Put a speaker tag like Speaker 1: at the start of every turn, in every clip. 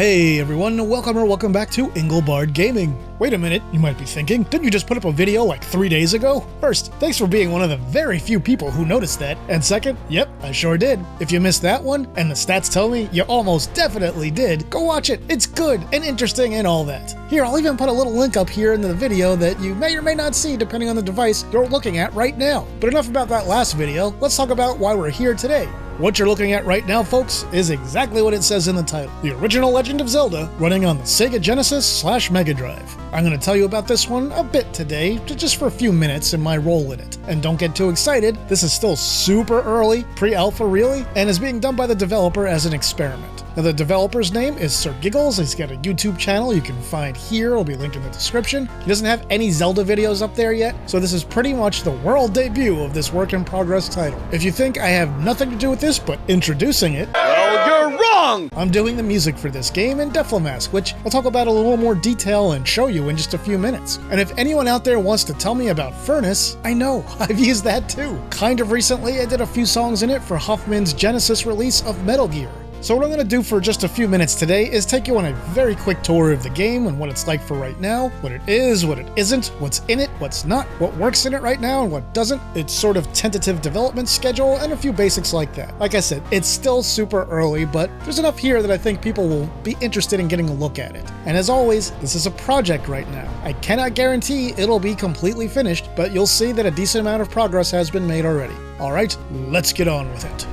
Speaker 1: Hey everyone, welcome back to Engelbard Gaming. Wait a minute, you might be thinking, didn't you just put up a video like 3 days ago? First, thanks for being one of the very few people who noticed that. And second, yep, I sure did. If you missed that one, and the stats tell me you almost definitely did, go watch it. It's good and interesting and all that. Here, I'll even put a little link up here in the video that you may or may not see depending on the device you're looking at right now. But enough about that last video, let's talk about why we're here today. What you're looking at right now, folks, is exactly what it says in the title. The original Legend of Zelda running on the Sega Genesis / Mega Drive. I'm going to tell you about this one a bit today, just for a few minutes in my role in it. And don't get too excited, this is still super early, pre-alpha really, and is being done by the developer as an experiment. Now the developer's name is Sir Giggles. He's got a YouTube channel you can find here, it'll be linked in the description. He doesn't have any Zelda videos up there yet, so this is pretty much the world debut of this work-in-progress title. If you think I have nothing to do with this but introducing it,
Speaker 2: well, you're wrong!
Speaker 1: I'm doing the music for this game in Deflamask, which I'll talk about in a little more detail and show you in just a few minutes. And if anyone out there wants to tell me about Furnace, I know, I've used that too. Kind of recently, I did a few songs in it for Huffman's Genesis release of Metal Gear. So what I'm going to do for just a few minutes today is take you on a very quick tour of the game and what it's like for right now, what it is, what it isn't, what's in it, what's not, what works in it right now and what doesn't, its sort of tentative development schedule, and a few basics like that. Like I said, it's still super early, but there's enough here that I think people will be interested in getting a look at it. And as always, this is a project right now. I cannot guarantee it'll be completely finished, but you'll see that a decent amount of progress has been made already. Alright, let's get on with it.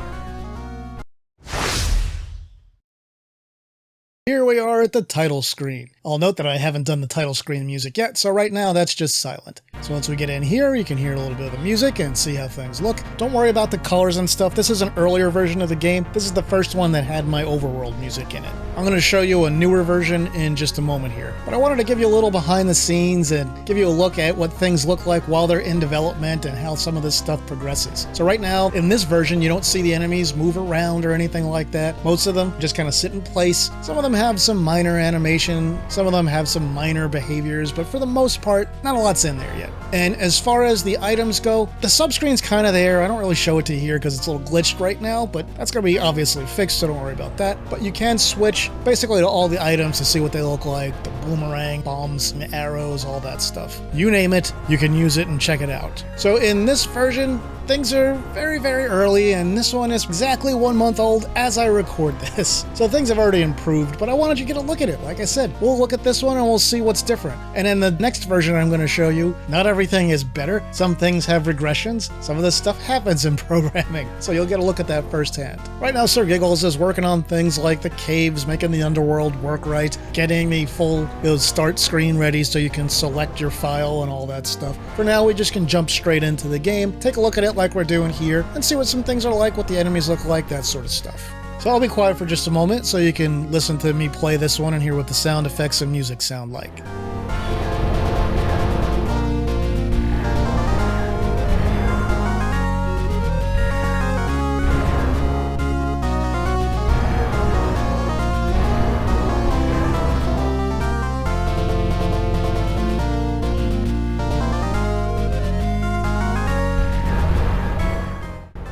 Speaker 1: Here we are at the title screen. I'll note that I haven't done the title screen music yet, so right now that's just silent. So once we get in here, you can hear a little bit of the music and see how things look. Don't worry about the colors and stuff. This is an earlier version of the game. This is the first one that had my Overworld music in it. I'm going to show you a newer version in just a moment here. But I wanted to give you a little behind the scenes and give you a look at what things look like while they're in development and how some of this stuff progresses. So right now, in this version, you don't see the enemies move around or anything like that. Most of them just kind of sit in place. Some of them have some minor animation, some of them have some minor behaviors, but for the most part, not a lot's in there yet. And as far as the items go, the subscreen's kind of there. I don't really show it to here because it's a little glitched right now, but that's going to be obviously fixed, so don't worry about that. But you can switch basically to all the items to see what they look like, the boomerang, bombs, and arrows, all that stuff. You name it, you can use it and check it out. So in this version, things are very, very early, and this one is exactly 1 month old as I record this. So things have already improved, but I wanted you to get a look at it. Like I said, we'll look at this one and we'll see what's different. And in the next version I'm going to show you, not everything is better. Some things have regressions. Some of this stuff happens in programming. So you'll get a look at that firsthand. Right now, Sir Giggles is working on things like the caves, making the underworld work right, getting the full start screen ready so you can select your file and all that stuff. For now, we just can jump straight into the game, take a look at it like we're doing here, and see what some things are like, what the enemies look like, that sort of stuff. So I'll be quiet for just a moment so you can listen to me play this one and hear what the sound effects and music sound like.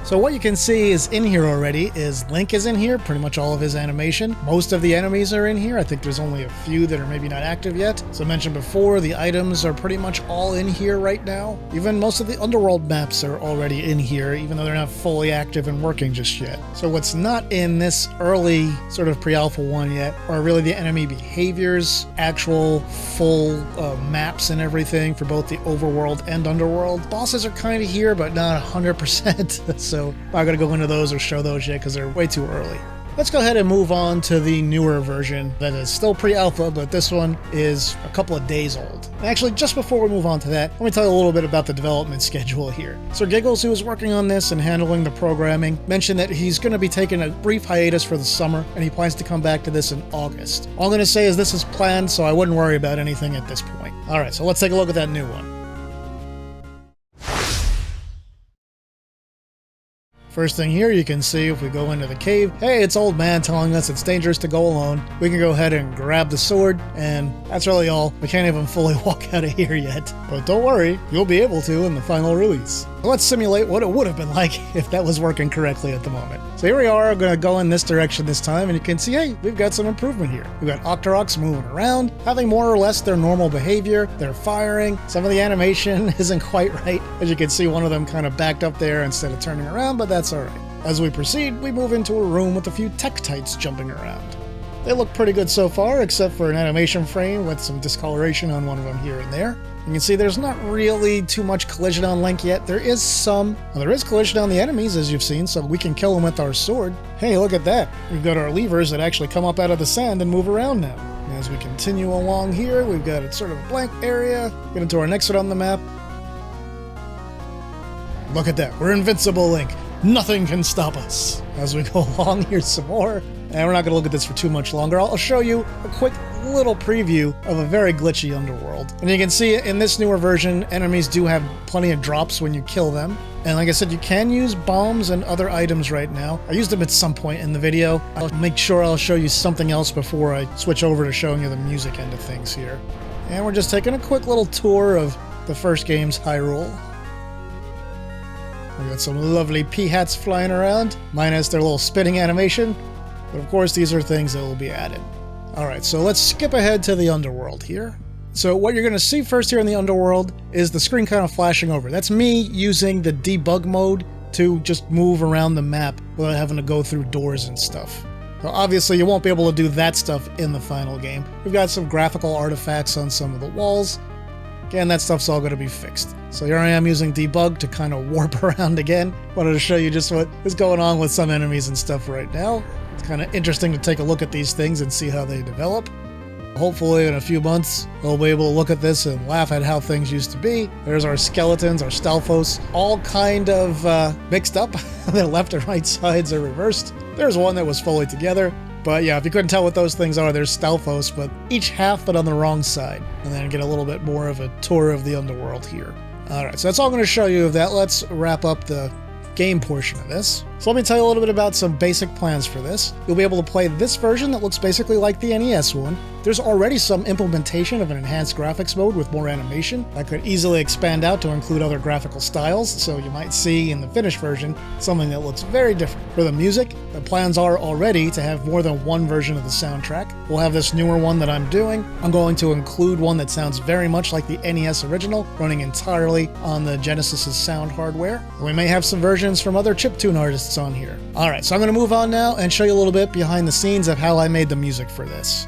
Speaker 1: So what you can see is in here already is Link is in here, pretty much all of his animation. Most of the enemies are in here. I think there's only a few that are maybe not active yet. As I mentioned before, the items are pretty much all in here right now. Even most of the Underworld maps are already in here, even though they're not fully active and working just yet. So what's not in this early sort of pre-alpha one yet are really the enemy behaviors, actual full maps and everything for both the Overworld and Underworld. Bosses are kind of here, but not 100%. So I'm not going to go into those or show those yet because they're way too early. Let's go ahead and move on to the newer version that is still pre-alpha, but this one is a couple of days old. And actually, just before we move on to that, let me tell you a little bit about the development schedule here. Sir Giggles, who is working on this and handling the programming, mentioned that he's going to be taking a brief hiatus for the summer, and he plans to come back to this in August. All I'm going to say is this is planned, so I wouldn't worry about anything at this point. Alright, so let's take a look at that new one. First thing here, you can see if we go into the cave, hey, it's Old Man telling us it's dangerous to go alone. We can go ahead and grab the sword, and that's really all. We can't even fully walk out of here yet. But don't worry, you'll be able to in the final release. Let's simulate what it would have been like if that was working correctly at the moment. So here we are, going to go in this direction this time, and you can see, hey, we've got some improvement here. We've got Octoroks moving around, having more or less their normal behavior. They're firing. Some of the animation isn't quite right. As you can see, one of them kind of backed up there instead of turning around, but that's all right. As we proceed, we move into a room with a few Tektites jumping around. They look pretty good so far, except for an animation frame with some discoloration on one of them here and there. You can see there's not really too much collision on Link yet. There is some. Well, there is collision on the enemies, as you've seen, so we can kill them with our sword. Hey, look at that. We've got our levers that actually come up out of the sand and move around now. And as we continue along here, we've got a sort of a blank area. Get into our next one on the map. Look at that. We're invincible, Link. Nothing can stop us. As we go along, here's some more. And we're not going to look at this for too much longer. I'll show you a quick little preview of a very glitchy underworld. And you can see in this newer version, enemies do have plenty of drops when you kill them. And like I said, you can use bombs and other items right now. I used them at some point in the video. I'll make sure I'll show you something else before I switch over to showing you the music end of things here. And we're just taking a quick little tour of the first game's Hyrule. We got some lovely pea-hats flying around, minus their little spinning animation. But of course, these are things that will be added. Alright, so let's skip ahead to the underworld here. So what you're going to see first here in the underworld is the screen kind of flashing over. That's me using the debug mode to just move around the map without having to go through doors and stuff. So obviously you won't be able to do that stuff in the final game. We've got some graphical artifacts on some of the walls. Again, that stuff's all going to be fixed. So here I am using debug to kind of warp around again. Wanted to show you just what is going on with some enemies and stuff right now. It's kind of interesting to take a look at these things and see how they develop. Hopefully in a few months, we'll be able to look at this and laugh at how things used to be. There's our skeletons, our Stalfos, all kind of mixed up. Their left and right sides are reversed. There's one that was fully together. But yeah, if you couldn't tell what those things are, there's Stalfos, but each half but on the wrong side. And then get a little bit more of a tour of the underworld here. Alright, so that's all I'm going to show you of that. Let's wrap up the game portion of this. So let me tell you a little bit about some basic plans for this. You'll be able to play this version that looks basically like the NES one. There's already some implementation of an enhanced graphics mode with more animation that could easily expand out to include other graphical styles, so you might see in the finished version something that looks very different. For the music, the plans are already to have more than one version of the soundtrack. We'll have this newer one that I'm doing. I'm going to include one that sounds very much like the NES original, running entirely on the Genesis's sound hardware. We may have some versions from other chiptune artists on here. Alright, so I'm going to move on now and show you a little bit behind the scenes of how I made the music for this.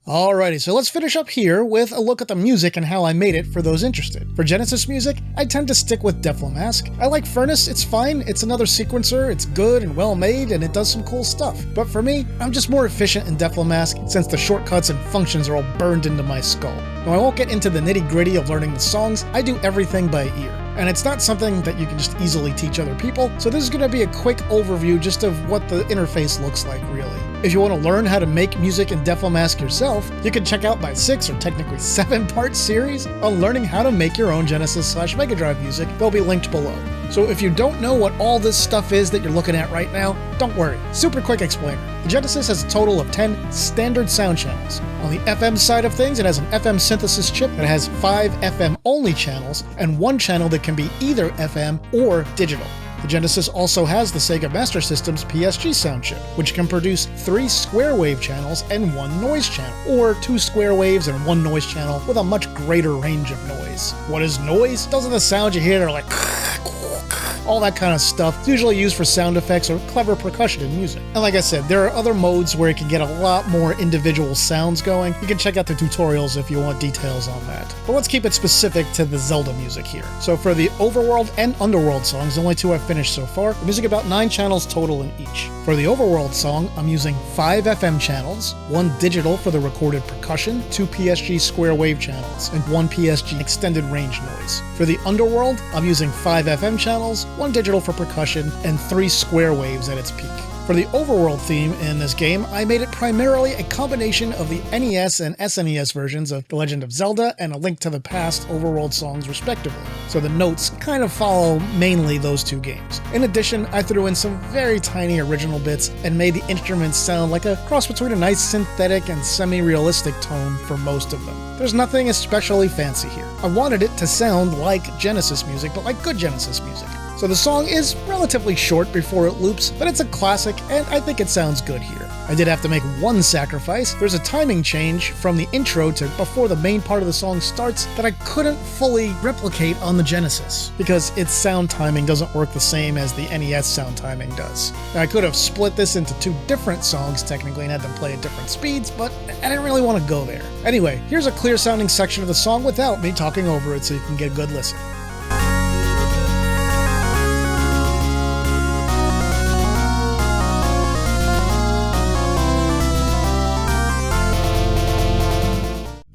Speaker 1: Alrighty, so let's finish up here with a look at the music and how I made it for those interested. For Genesis music, I tend to stick with Deflamask. I like Furnace, it's fine, it's another sequencer, it's good and well made, and it does some cool stuff. But for me, I'm just more efficient in Deflamask since the shortcuts and functions are all burned into my skull. Now I won't get into the nitty-gritty of learning the songs, I do everything by ear. And it's not something that you can just easily teach other people, so this is going to be a quick overview just of what the interface looks like, really. If you want to learn how to make music in Deflamask yourself, you can check out my 6 or technically 7-part series on learning how to make your own Genesis/Mega Drive music. They'll be linked below. So if you don't know what all this stuff is that you're looking at right now, don't worry. Super quick explainer. The Genesis has a total of 10 standard sound channels. On the FM side of things, it has an FM synthesis chip that has 5 FM-only channels and 1 channel that can be either FM or digital. The Genesis also has the Sega Master System's PSG sound chip, which can produce 3 square wave channels and 1 noise channel, or 2 square waves and 1 noise channel with a much greater range of noise. What is noise? Those are the sounds you hear that are like all that kind of stuff. It's usually used for sound effects or clever percussion in music. And like I said, there are other modes where you can get a lot more individual sounds going. You can check out the tutorials if you want details on that. But let's keep it specific to the Zelda music here. So for the Overworld and Underworld songs, the only 2 I've finished so far, the music about 9 channels total in each. For the Overworld song, I'm using 5 FM channels, 1 digital for the recorded percussion, 2 PSG square wave channels, and 1 PSG extended range noise. For the Underworld, I'm using 5 FM channels, 1 digital for percussion, and 3 square waves at its peak. For the overworld theme in this game, I made it primarily a combination of the NES and SNES versions of The Legend of Zelda and A Link to the Past overworld songs respectively, so the notes kind of follow mainly those two games. In addition, I threw in some very tiny original bits and made the instruments sound like a cross between a nice synthetic and semi-realistic tone for most of them. There's nothing especially fancy here. I wanted it to sound like Genesis music, but like good Genesis music. So the song is relatively short before it loops, but it's a classic and I think it sounds good here. I did have to make one sacrifice. There's a timing change from the intro to before the main part of the song starts that I couldn't fully replicate on the Genesis because its sound timing doesn't work the same as the NES sound timing does. Now, I could have split this into two different songs technically and had them play at different speeds, but I didn't really want to go there. Anyway, here's a clear sounding section of the song without me talking over it so you can get a good listen.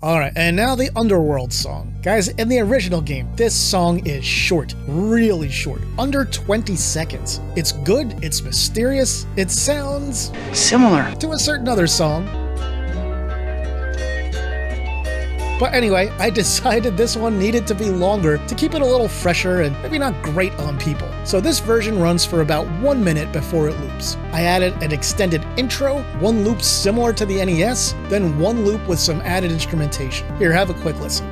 Speaker 1: Alright, and now the Underworld song. Guys, in the original game, this song is short, really short, under 20 seconds. It's good, it's mysterious, it sounds similar to a certain other song. But anyway, I decided this one needed to be longer to keep it a little fresher and maybe not grate on people. So this version runs for about 1 minute before it loops. I added an extended intro, one loop similar to the NES, then one loop with some added instrumentation. Here, have a quick listen.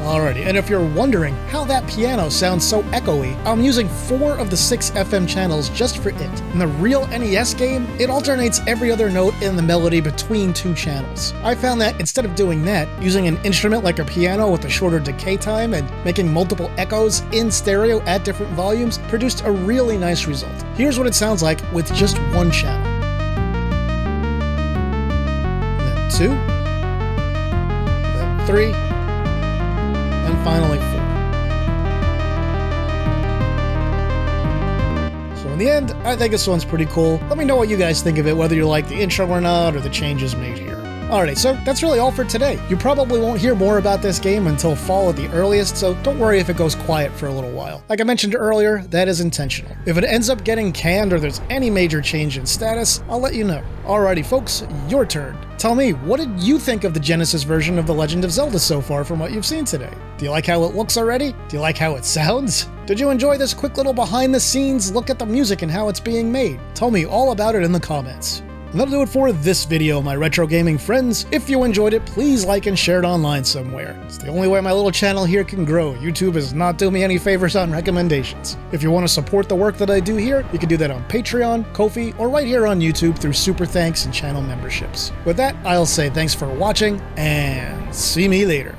Speaker 1: Alrighty, and if you're wondering how that piano sounds so echoey, I'm using 4 of the 6 FM channels just for it. In the real NES game, it alternates every other note in the melody between 2 channels. I found that instead of doing that, using an instrument like a piano with a shorter decay time and making multiple echoes in stereo at different volumes produced a really nice result. Here's what it sounds like with just one channel. Then 2, then 3, and finally 4. So in the end, I think this one's pretty cool. Let me know what you guys think of it, whether you like the intro or not, or the changes made here. Alright, so that's really all for today. You probably won't hear more about this game until fall at the earliest, so don't worry if it goes quiet for a little while. Like I mentioned earlier, that is intentional. If it ends up getting canned or there's any major change in status, I'll let you know. Alrighty folks, your turn. Tell me, what did you think of the Genesis version of The Legend of Zelda so far from what you've seen today? Do you like how it looks already? Do you like how it sounds? Did you enjoy this quick little behind the scenes look at the music and how it's being made? Tell me all about it in the comments. And that'll do it for this video, my retro gaming friends. If you enjoyed it, please like and share it online somewhere. It's the only way my little channel here can grow. YouTube is not doing me any favors on recommendations. If you want to support the work that I do here, you can do that on Patreon, Ko-fi, or right here on YouTube through super thanks and channel memberships. With that, I'll say thanks for watching, and see me later.